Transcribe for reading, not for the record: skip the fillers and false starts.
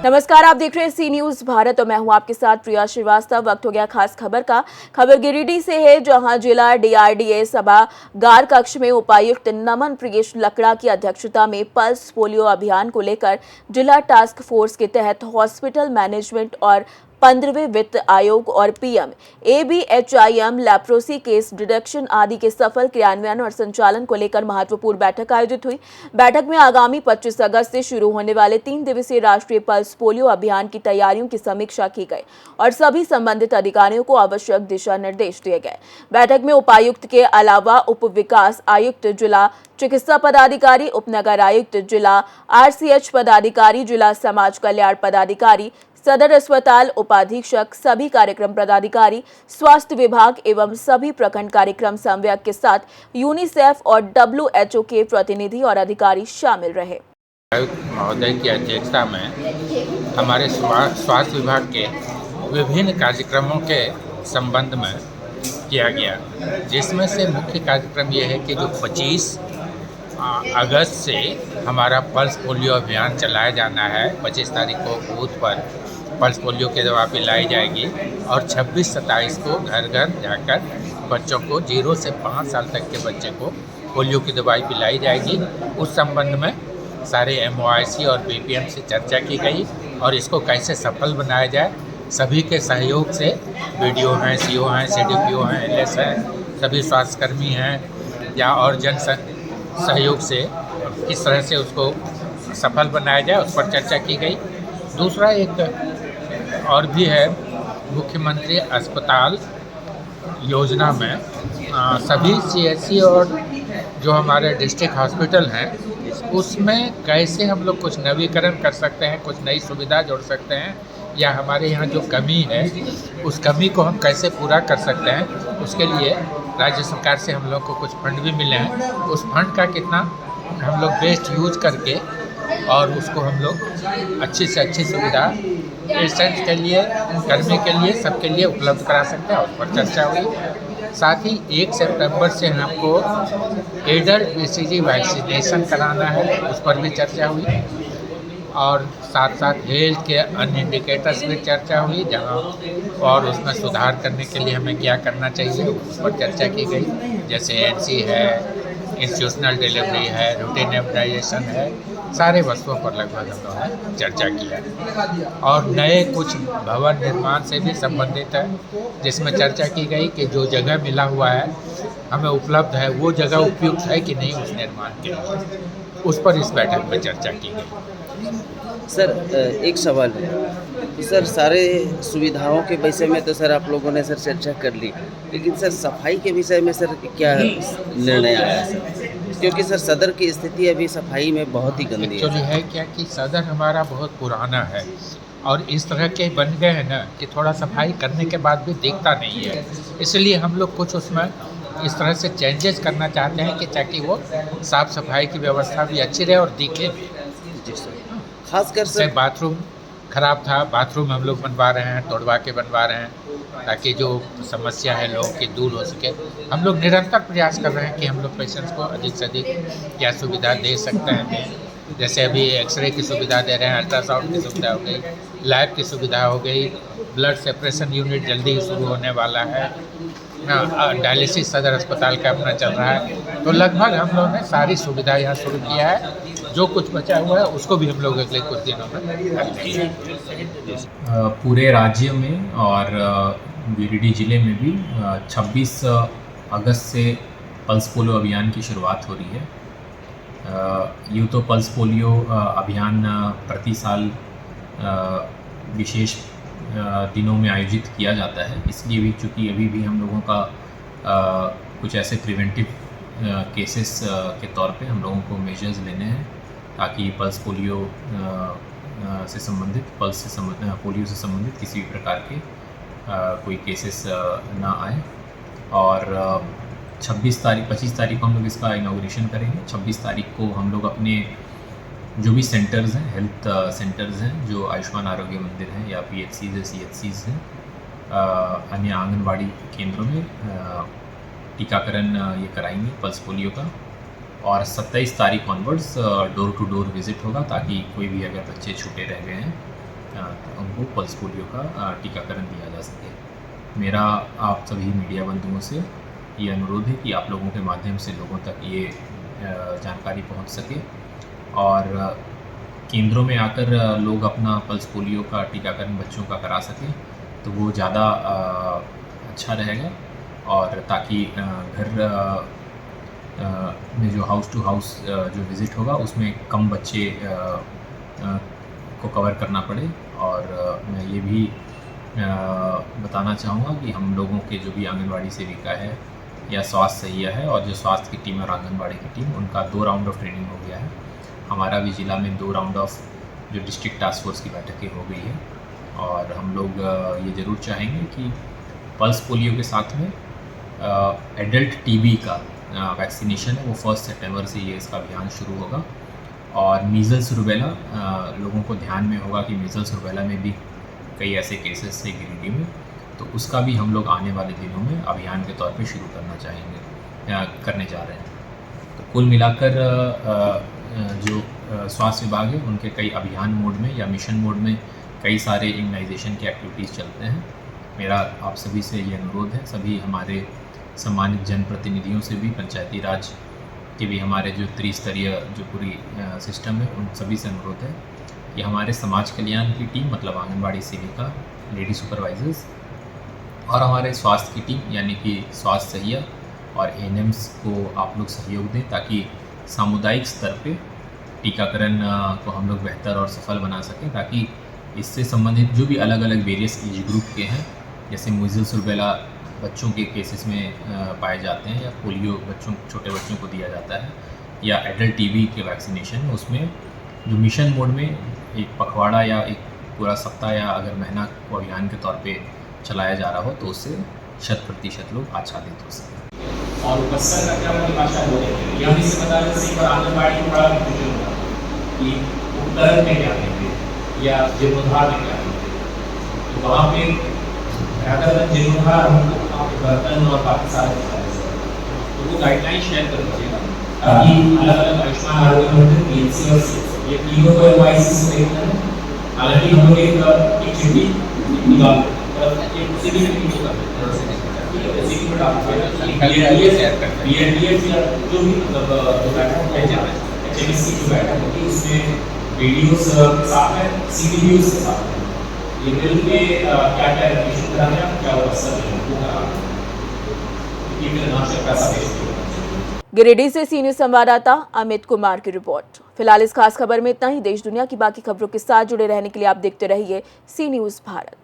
नमस्कार, आप देख रहे हैं सी न्यूज भारत और मैं हूं आपके साथ प्रिया श्रीवास्तव। वक्त हो गया खास खबर का। खबर गिरिडीह से है, जहां जिला डीआरडीए सभागार कक्ष में उपायुक्त नमन प्रियेश लकड़ा की अध्यक्षता में पल्स पोलियो अभियान को लेकर जिला टास्क फोर्स के तहत हॉस्पिटल मैनेजमेंट और 15वें वित्त आयोग और पीएम एबीएचआईएम लेप्रोसी केस डिडक्शन आदि के सफल क्रियान्वयन और संचालन को लेकर महत्वपूर्ण बैठक आयोजित हुई। बैठक में आगामी 25 अगस्त से शुरू होने वाले 3 दिवसीय राष्ट्रीय पल्स पोलियो अभियान की तैयारियों की समीक्षा की गई और सभी संबंधित अधिकारियों को आवश्यक दिशा निर्देश दिए गए। बैठक में उपायुक्त के अलावा उप विकास आयुक्त, जिला चिकित्सा पदाधिकारी, उपनगर आयुक्त, जिला आरसीएच पदाधिकारी, जिला समाज कल्याण पदाधिकारी, सदर अस्पताल उपाधीक्षक, सभी कार्यक्रम पदाधिकारी, स्वास्थ्य विभाग एवं सभी प्रखंड कार्यक्रम समन्वयक के साथ यूनिसेफ और डब्ल्यूएचओ के प्रतिनिधि और अधिकारी शामिल रहे। महोदय की अध्यक्षता में हमारे स्वास्थ्य विभाग के विभिन्न कार्यक्रमों के संबंध में किया गया, जिसमें से मुख्य कार्यक्रम ये है कि जो 25 अगस्त से हमारा पल्स पोलियो अभियान चलाया जाना है। 25 तारीख को बूथ पर पल्स पोलियो की दवा पिलाई जाएगी और 26-27 को घर घर जाकर बच्चों को 0 से 5 साल तक के बच्चे को पोलियो की दवाई पिलाई जाएगी। उस संबंध में सारे MOIC और BPM से चर्चा की गई और इसको कैसे सफल बनाया जाए। सभी के सहयोग से BDO हैं, CO हैं, CDPO हैं, LS हैं, सभी स्वास्थ्यकर्मी हैं या और जन सहयोग से किस तरह से उसको सफल बनाया जाए, उस पर चर्चा की गई। दूसरा एक और भी है, मुख्यमंत्री अस्पताल योजना में सभी CHC और जो हमारे डिस्ट्रिक्ट हॉस्पिटल हैं उसमें कैसे हम लोग कुछ नवीकरण कर सकते हैं, कुछ नई सुविधा जोड़ सकते हैं, या हमारे यहाँ जो कमी है उस कमी को हम कैसे पूरा कर सकते हैं। उसके लिए राज्य सरकार से हम लोग को कुछ फंड भी मिले हैं। उस फंड का कितना हम लोग बेस्ट यूज करके और उसको हम लोग अच्छी से अच्छी सुविधा पेशेंट के लिए, कर्मी के लिए, सबके लिए उपलब्ध करा सकते हैं, उस पर चर्चा हुई। साथ ही 1 सितंबर से हमको एडल्ट BCG वैक्सीनेशन कराना है, उस पर भी चर्चा हुई। और साथ साथ हेल्थ के अन्य इंडिकेटर्स में चर्चा हुई, जहां और उसमें सुधार करने के लिए हमें क्या करना चाहिए उस पर चर्चा की गई। जैसे NC है, इंस्टीट्यूशनल डिलीवरी है, रूटीन इम्यूनाइजेशन है, सारे वस्तुओं पर लगभग हम लोगों ने चर्चा किया। और नए कुछ भवन निर्माण से भी संबंधित है, जिसमें चर्चा की गई कि जो जगह मिला हुआ है हमें उपलब्ध है, वो जगह उपयुक्त है कि नहीं उस निर्माण के लिए, उस पर इस बैठक में चर्चा की गई। सर, एक सवाल है सर, सारे सुविधाओं के विषय में तो सर आप लोगों ने सर चर्चा कर ली, लेकिन सर सफाई के विषय में सर क्या निर्णय आया है सर? क्योंकि सर सदर की स्थिति अभी सफाई में बहुत ही गंदी एक्चुअली है क्या कि सदर हमारा बहुत पुराना है और इस तरह के बन गए हैं ना कि थोड़ा सफाई करने के बाद भी दिखता नहीं है। इसलिए हम लोग कुछ उसमें इस तरह से चेंजेस करना चाहते हैं कि ताकि वो साफ़ सफाई की व्यवस्था भी अच्छी रहे और दिखे भी। जी सर, खासकर से बाथरूम खराब था, बाथरूम हम लोग बनवा रहे हैं, तोड़वा के बनवा रहे हैं, ताकि जो समस्या है लोगों की दूर हो सके। हम लोग निरंतर प्रयास कर रहे हैं कि हम लोग पेशेंट्स को अधिक से अधिक क्या सुविधा दे सकते हैं। जैसे अभी एक्सरे की सुविधा दे रहे हैं, अल्ट्रासाउंड की सुविधा हो गई, लैब की सुविधा हो गई, ब्लड सेपरेशन यूनिट जल्दी ही शुरू होने वाला है, डायलिसिस सदर अस्पताल का अपना चल रहा है। तो लगभग हम लोगों ने सारी सुविधा यहाँ शुरू किया है। जो कुछ बचा हुआ है उसको भी हम लोग अगले कुछ दिनों में करेंगे। पूरे राज्य में और गिरिडीह जिले में भी 26 अगस्त से पल्स पोलियो अभियान की शुरुआत हो रही है। यूँ तो पल्स पोलियो अभियान प्रति साल विशेष दिनों में आयोजित किया जाता है, इसलिए भी चूँकि अभी भी हम लोगों का कुछ ऐसे प्रिवेंटिव केसेस के तौर पे हम लोगों को मेजर्स लेने हैं ताकि पल्स पोलियो से संबंधित पोलियो से संबंधित किसी भी प्रकार के कोई केसेस ना आए। और 25 तारीख को हम लोग इसका इनॉग्रेशन करेंगे। 26 तारीख को हम लोग अपने जो भी सेंटर्स हैं, हेल्थ सेंटर्स हैं, जो आयुष्मान आरोग्य मंदिर हैं या PHCs हैं, CHCs हैं, अन्य आंगनबाड़ी केंद्रों में टीकाकरण ये कराएंगे पल्स पोलियो का। और 27 तारीख onwards door to door visit होगा ताकि कोई भी अगर बच्चे छूटे रह गए हैं उनको पल्स पोलियो का टीकाकरण दिया जा सके। मेरा आप सभी मीडिया बंधुओं से ये अनुरोध है कि आप लोगों के माध्यम से लोगों तक ये जानकारी पहुंच सके और केंद्रों में आकर लोग अपना पल्स पोलियो का टीकाकरण बच्चों का करा सकें तो वो ज़्यादा अच्छा रहेगा और ताकि घर में जो हाउस टू हाउस जो विज़िट होगा उसमें कम बच्चे को कवर करना पड़े। और मैं ये भी बताना चाहूँगा कि हम लोगों के जो भी आंगनबाड़ी सेविका है या स्वास्थ्य सहिया है और जो स्वास्थ्य की टीम और आंगनबाड़ी की टीम, उनका 2 राउंड ऑफ ट्रेनिंग हो गया है। हमारा भी ज़िला में 2 राउंड ऑफ जो डिस्ट्रिक्ट टास्क फोर्स की बैठकें हो गई है और हम लोग ये ज़रूर चाहेंगे कि पल्स पोलियो के साथ में एडल्ट टीबी का वैक्सीनेशन है वो 1 सितंबर से ये इसका अभियान शुरू होगा। और मीज़ल्स रुबेला लोगों को ध्यान में होगा कि मीज़ल्स रुबेला में भी कई ऐसे केसेस थे गिरिडीह में, तो उसका भी हम लोग आने वाले दिनों में अभियान के तौर पे शुरू करना चाहेंगे करने जा रहे हैं। तो कुल मिलाकर जो स्वास्थ्य विभाग है उनके कई अभियान मोड में या मिशन मोड में कई सारे इम्यूनाइजेशन के एक्टिविटीज़ चलते हैं। मेरा आप सभी से ये अनुरोध है, सभी हमारे सम्मानित जनप्रतिनिधियों से भी, पंचायती राज के भी हमारे जो त्रिस्तरीय जो पूरी सिस्टम है उन सभी से अनुरोध है कि हमारे समाज कल्याण की टीम मतलब आंगनबाड़ी सेविका, लेडी सुपरवाइजर्स और हमारे स्वास्थ्य की टीम यानी कि स्वास्थ्य सहिया और एएनएम्स को आप लोग सहयोग दें ताकि सामुदायिक स्तर पे टीकाकरण को हम लोग बेहतर और सफल बना सकें, ताकि इससे संबंधित जो भी अलग अलग वेरियस एज ग्रुप के हैं, जैसे मीज़ल्स रुबेला बच्चों के केसेस में पाए जाते हैं या पोलियो छोटे बच्चों को दिया जाता है या एडल्ट टीबी के वैक्सीनेशन, उसमें जो मिशन मोड में एक पखवाड़ा या एक पूरा सप्ताह या अगर महीना को अभियान के तौर पे चलाया जा रहा हो तो उससे 100% लोग आच्छादित हो सकें। और बस्तर का क्या परिभाषा हो रही है, से पता है जैसे पर आंगनबाड़ी में बड़ा कंफ्यूजन होता है कि उपकरण में क्या देंगे या जीर्णोद्धार में क्या देंगे। तो वहाँ पे अगर जीर्णोद्धार हमको बर्तन और बाकी सारे तो वो गाइडलाइन शेयर कर दीजिएगा ताकि अलग अलग आयुष्मान आरोग्य पीएमसी और ये तीनों को एडवाइस देखना है। हालांकि हम लोग एक चिट्ठी निकाल एक सिटी मीटिंग को करते हैं, सिटी में जो भी मतलब बैठक है जा रहा है एचएमसी की बैठक होगी उसमें वीडियोस साथ है, सीवीडीओस के साथ है, ये मिल के क्या क्या एडमिशन कराने हैं, क्या अवसर है उनको कराना, ये मेरा नाम से पैसा भेज दिया। गिरिडीह से सी न्यूज़ संवाददाता अमित कुमार की रिपोर्ट। फिलहाल इस खास खबर में इतना ही। देश दुनिया की बाकी खबरों के साथ जुड़े रहने के लिए आप देखते रहिए सी न्यूज़ भारत।